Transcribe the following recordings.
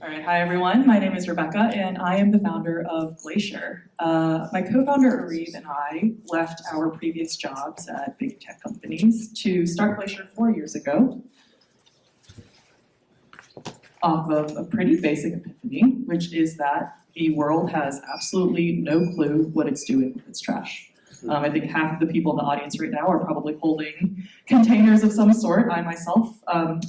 All right, hi everyone. My name is Rebecca and I am the founder of Glacier. My co-founder Arib and I left our previous jobs at big tech companies to start Glacier 4 years ago off of a pretty basic epiphany, which is that the world has absolutely no clue what it's doing with its trash. I think half of the people in the audience right now are probably holding containers of some sort. I myself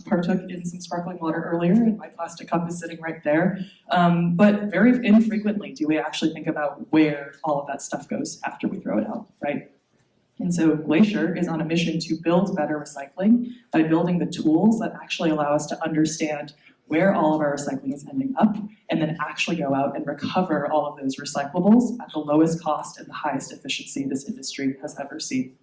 partook in some sparkling water earlier, and my plastic cup is sitting right there. But very infrequently do we actually think about where all of that stuff goes after we throw it out, right? And so Glacier is on a mission to build better recycling by building the tools that actually allow us to understand where all of our recycling is ending up, and then actually go out and recover all of those recyclables at the lowest cost and the highest efficiency this industry has ever seen.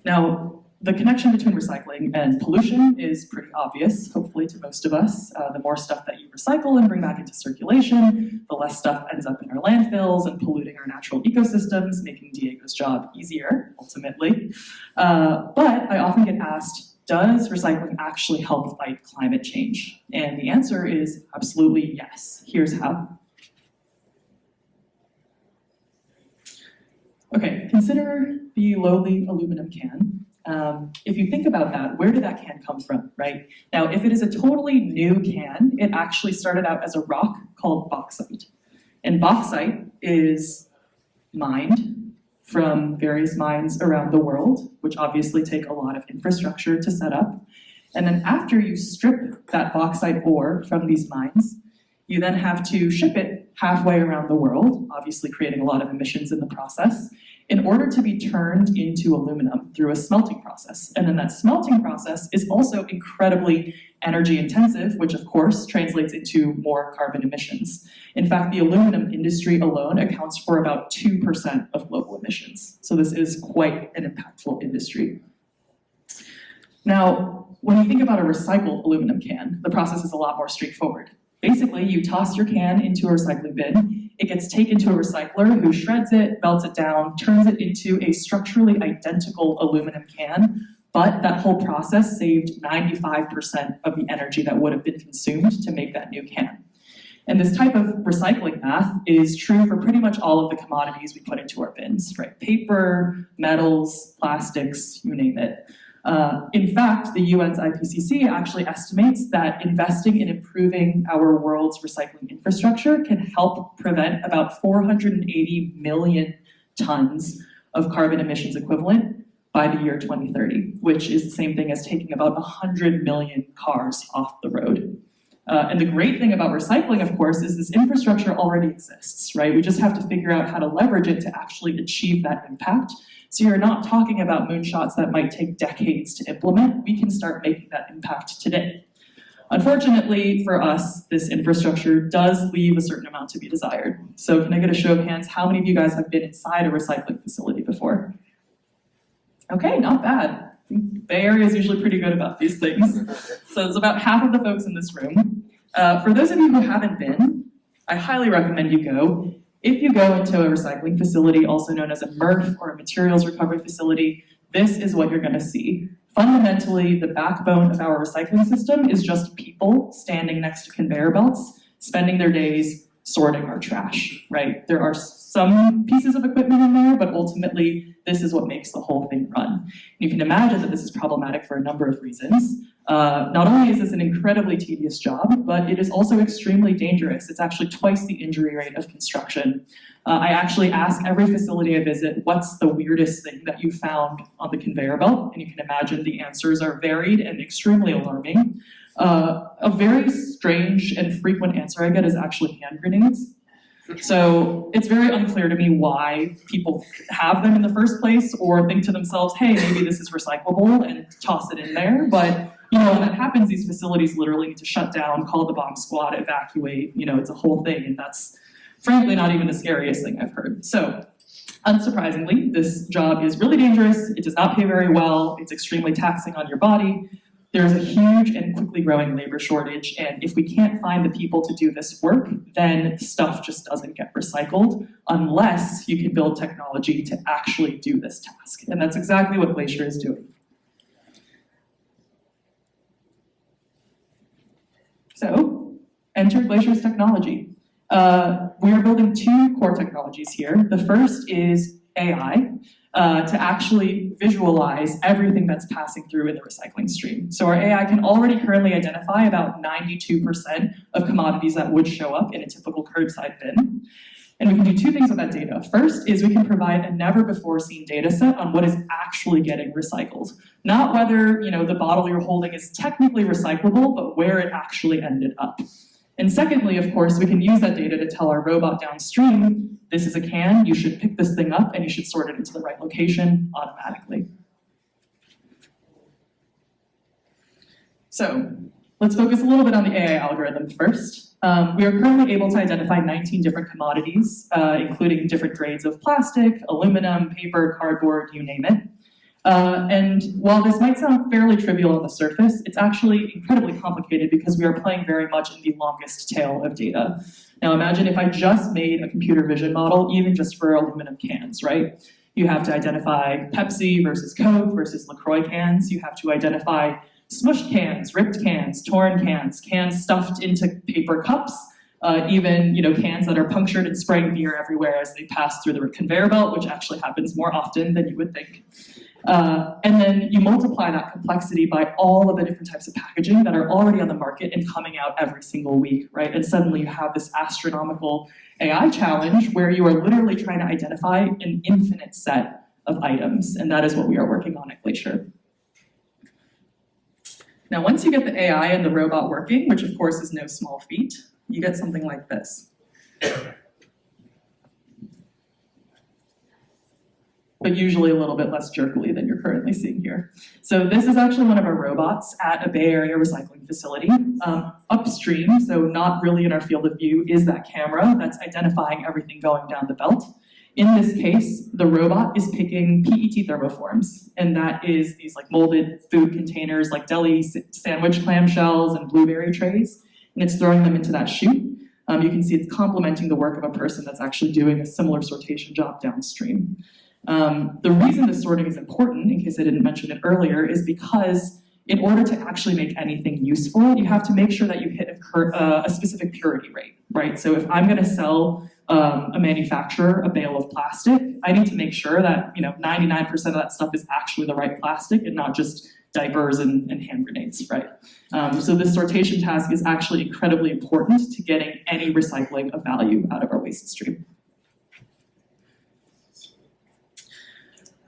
Now, the connection between recycling and pollution is pretty obvious, hopefully to most of us. The more stuff that you recycle and bring back into circulation, the less stuff ends up in our landfills and polluting our natural ecosystems, making Diego's job easier, ultimately. But I often get asked, does recycling actually help fight climate change? And the answer is absolutely yes. Here's how. Okay, consider the lowly aluminum can. If you think about that, where did that can come from, right? Now, if it is a totally new can, it actually started out as a rock called bauxite. And bauxite is mined from various mines around the world, which obviously take a lot of infrastructure to set up. And then after you strip that bauxite ore from these mines, you then have to ship it halfway around the world, obviously creating a lot of emissions in the process, in order to be turned into aluminum through a smelting process. And then that smelting process is also incredibly energy intensive, which of course translates into more carbon emissions. In fact, the aluminum industry alone accounts for about 2% of global emissions. So this is quite an impactful industry. Now, when you think about a recycled aluminum can, the process is a lot more straightforward. Basically, you toss your can into a recycling bin, it gets taken to a recycler who shreds it, melts it down, turns it into a structurally identical aluminum can, but that whole process saved 95% of the energy that would have been consumed to make that new can. And this type of recycling math is true for pretty much all of the commodities we put into our bins, right? Paper, metals, plastics, you name it. In fact, the UN's IPCC actually estimates that investing in improving our world's recycling infrastructure can help prevent about 480 million tons of carbon emissions equivalent by the year 2030, which is the same thing as taking about 100 million cars off the road. And the great thing about recycling, of course, is this infrastructure already exists, right? We just have to figure out how to leverage it to actually achieve that impact. So you're not talking about moonshots that might take decades to implement. We can start making that impact today. Unfortunately for us, this infrastructure does leave a certain amount to be desired. So can I get a show of hands? How many of you guys have been inside a recycling facility before? Okay, not bad. Bay Area is usually pretty good about these things. So it's about half of the folks in this room. For those of you who haven't been, I highly recommend you go. If you go into a recycling facility, also known as a MRF or a materials recovery facility, this is what you're going to see. Fundamentally, the backbone of our recycling system is just people standing next to conveyor belts, spending their days sorting our trash, right? There are some pieces of equipment in there, but ultimately, this is what makes the whole thing run. You can imagine that this is problematic for a number of reasons. Not only is this an incredibly tedious job, but it is also extremely dangerous. It's actually twice the injury rate of construction. I actually ask every facility I visit, what's the weirdest thing that you found on the conveyor belt? And you can imagine the answers are varied and extremely alarming. A very strange and frequent answer I get is actually hand grenades. So it's very unclear to me why people have them in the first place or think to themselves, hey, maybe this is recyclable and toss it in there. But you know, when that happens, these facilities literally need to shut down, call the bomb squad, evacuate. You know, it's a whole thing. And that's frankly not even the scariest thing I've heard. So unsurprisingly, this job is really dangerous. It does not pay very well. It's extremely taxing on your body. There's a huge and quickly growing labor shortage, and if we can't find the people to do this work, then stuff just doesn't get recycled unless you can build technology to actually do this task. And that's exactly what Glacier is doing. So, enter Glacier's technology. We are building two core technologies here. The first is AI, to actually visualize everything that's passing through in the recycling stream. So our AI can already currently identify about 92% of commodities that would show up in a typical curbside bin. And we can do two things with that data. First is we can provide a never-before-seen data set on what is actually getting recycled. Not whether the bottle you're holding is technically recyclable, but where it actually ended up. And secondly, of course, we can use that data to tell our robot downstream, this is a can, you should pick this thing up and you should sort it into the right location automatically. So let's focus a little bit on the AI algorithm first. We are currently able to identify 19 different commodities, including different grades of plastic, aluminum, paper, cardboard, you name it. And while this might sound fairly trivial on the surface, it's actually incredibly complicated because we are playing very much in the longest tail of data. Now imagine if I just made a computer vision model, even just for aluminum cans, right? You have to identify Pepsi versus Coke versus LaCroix cans. You have to identify smushed cans, ripped cans, torn cans, cans stuffed into paper cups, even cans that are punctured and spraying beer everywhere as they pass through the conveyor belt, which actually happens more often than you would think. And then you multiply that complexity by all of the different types of packaging that are already on the market and coming out every single week, right? And suddenly you have this astronomical AI challenge where you are literally trying to identify an infinite set of items, and that is what we are working on at Glacier. Now, once you get the AI and the robot working, which of course is no small feat, you get something like this. But usually a little bit less jerkily than you're currently seeing here. So this is actually one of our robots at a Bay Area recycling facility. Upstream, so not really in our field of view, is that camera that's identifying everything going down the belt. In this case, the robot is picking PET thermoforms, and that is these molded food containers like deli sandwich clamshells and blueberry trays, and it's throwing them into that chute. You can see it's complementing the work of a person that's actually doing a similar sortation job downstream. The reason this sorting is important, in case I didn't mention it earlier, is because in order to actually make anything useful, you have to make sure that you hit a specific purity rate, right? So if I'm gonna sell a manufacturer a bale of plastic, I need to make sure that 99% of that stuff is actually the right plastic and not just diapers and hand grenades, right? So this sortation task is actually incredibly important to getting any recycling of value out of our waste stream.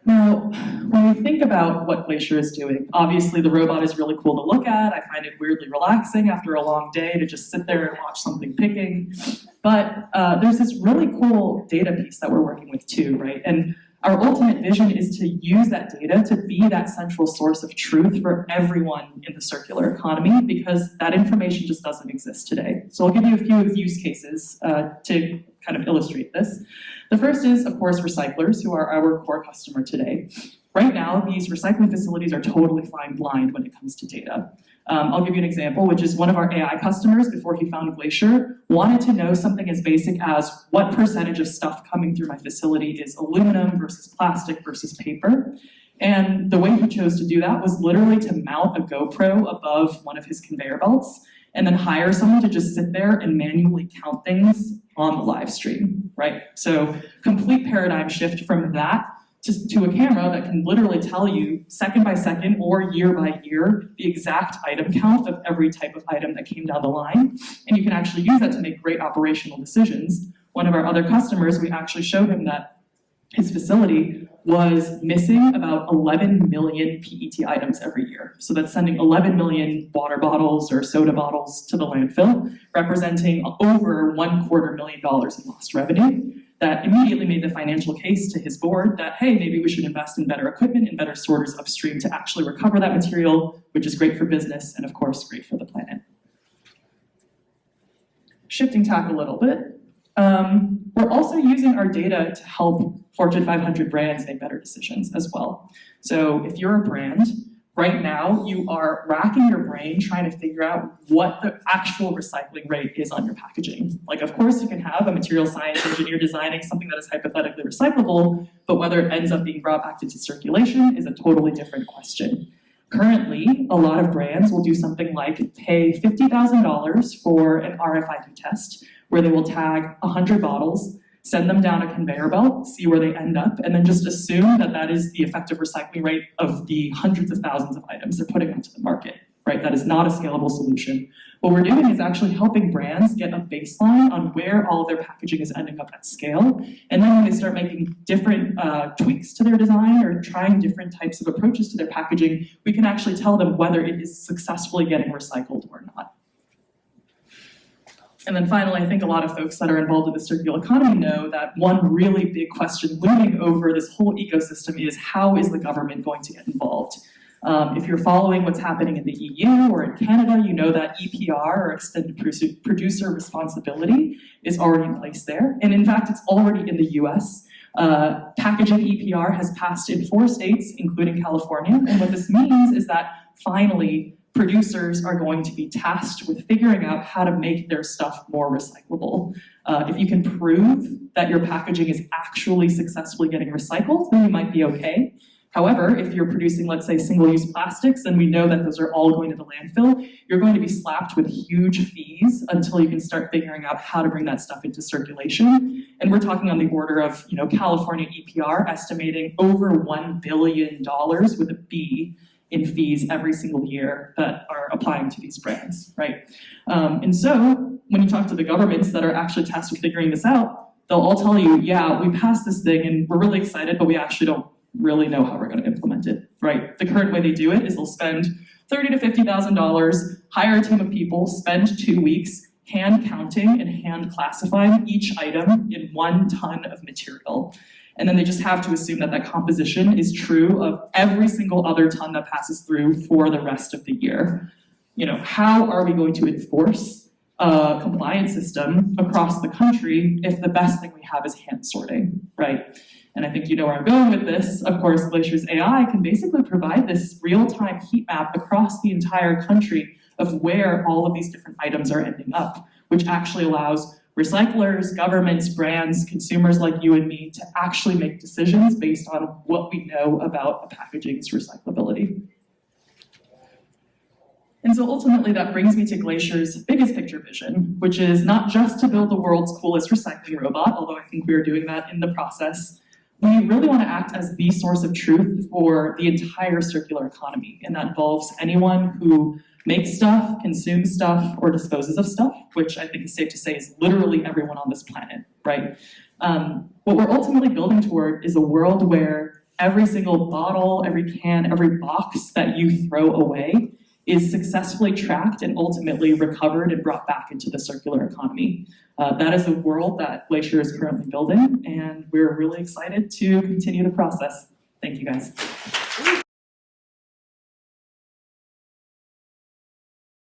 Now, when we think about what Glacier is doing, obviously the robot is really cool to look at. I find it weirdly relaxing after a long day to just sit there and watch something picking. But there's this really cool data piece that we're working with too, right? And our ultimate vision is to use that data to be that central source of truth for everyone in the circular economy, because that information just doesn't exist today. So I'll give you a few use cases to kind of illustrate this. The first is, of course, recyclers, who are our core customer today. Right now, these recycling facilities are totally flying blind when it comes to data. I'll give you an example, which is one of our AI customers, before he found Glacier, wanted to know something as basic as what percentage of stuff coming through my facility is aluminum versus plastic versus paper. And the way he chose to do that was literally to mount a GoPro above one of his conveyor belts and then hire someone to just sit there and manually count things on the live stream, right? So complete paradigm shift from that to a camera that can literally tell you second by second or year by year the exact item count of every type of item that came down the line. And you can actually use that to make great operational decisions. One of our other customers, we actually showed him that his facility was missing about 11 million PET items every year. So that's sending 11 million water bottles or soda bottles to the landfill, representing over $250,000 in lost revenue. That immediately made the financial case to his board that, hey, maybe we should invest in better equipment and better sorters upstream to actually recover that material, which is great for business and of course great for the planet. Shifting tack a little bit, we're also using our data to help Fortune 500 brands make better decisions as well. So if you're a brand, right now you are racking your brain trying to figure out what the actual recycling rate is on your packaging. Like, of course you can have a material science engineer designing something that is hypothetically recyclable, but whether it ends up being brought back into circulation is a totally different question. Currently, a lot of brands will do something like pay $50,000 for an RFID test, where they will tag 100 bottles, send them down a conveyor belt, see where they end up, and then just assume that that is the effective recycling rate of the hundreds of thousands of items they're putting onto the market, right? That is not a scalable solution. What we're doing is actually helping brands get a baseline on where all of their packaging is ending up at scale. And then when they start making different tweaks to their design or trying different types of approaches to their packaging, we can actually tell them whether it is successfully getting recycled or not. And then finally, I think a lot of folks that are involved in the circular economy know that one really big question looming over this whole ecosystem is, how is the government going to get involved? If you're following what's happening in the EU or in Canada, you know that EPR, or extended producer responsibility, is already in place there. And in fact, it's already in the US. Packaging EPR has passed in 4 states, including California. And what this means is that finally, producers are going to be tasked with figuring out how to make their stuff more recyclable. If you can prove that your packaging is actually successfully getting recycled, then you might be okay. However, if you're producing, let's say, single-use plastics, and we know that those are all going to the landfill, you're going to be slapped with huge fees until you can start figuring out how to bring that stuff into circulation. And we're talking on the order of, California EPR estimating over $1 billion with a B in fees every single year that are applying to these brands, right? And so when you talk to the governments that are actually tasked with figuring this out, they'll all tell you, yeah, we passed this thing and we're really excited, but we actually don't really know how we're going to implement it, right? The current way they do it is they'll spend $30,000 to $50,000, hire a team of people, spend 2 weeks hand counting and hand classifying each item in 1 ton of material. And then they just have to assume that that composition is true of every single other ton that passes through for the rest of the year. How are we going to enforce a compliance system across the country if the best thing we have is hand sorting, right? And I think you know where I'm going with this. Of course, Glacier's AI can basically provide this real-time heat map across the entire country of where all of these different items are ending up, which actually allows recyclers, governments, brands, consumers like you and me to actually make decisions based on what we know about a packaging's recyclability. And so ultimately that brings me to Glacier's biggest picture vision, which is not just to build the world's coolest recycling robot, although I think we are doing that in the process. We really want to act as the source of truth for the entire circular economy, and that involves anyone who makes stuff, consumes stuff, or disposes of stuff, which I think is safe to say is literally everyone on this planet, right? What we're ultimately building toward is a world where every single bottle, every can, every box that you throw away is successfully tracked and ultimately recovered and brought back into the circular economy. That is the world that Glacier is currently building, and we're really excited to continue the process. Thank you, guys.